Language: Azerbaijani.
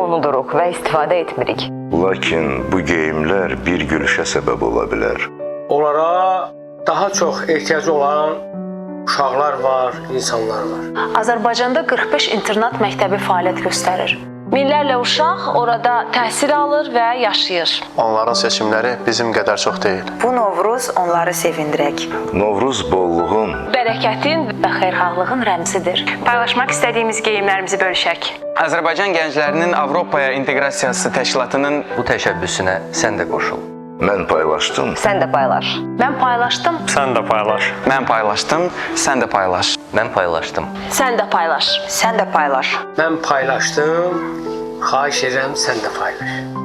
unuduruq və istifadə etmirik. Lakin bu geyimlər bir gülüşə səbəb ola bilər. Onlara daha çox ehtiyacı olan uşaqlar var, insanlar var. Azərbaycanda 45 internat məktəbi fəaliyyət göstərir. Minlərlə uşaq orada təhsil alır və yaşayır. Onların seçimləri bizim qədər çox deyil. Bu Novruz onları sevindirək. Novruz bolluğun, Bərəkətin və xeyirxahlığın rəmzidir. Paylaşmaq istədiyimiz geyimlərimizi bölüşək. Azərbaycan gənclərinin Avropaya inteqrasiyası təşkilatının Bu təşəbbüsünə sən də qoşul. mən paylaşdım. Sən də paylaş. Mən paylaşdım, Sən də paylaş. mən paylaşdım, sən də paylaş. Mən paylaşdım. sən də paylaş. Sən də paylaş. Mən paylaşdım, xahiş edirəm sən də paylaş.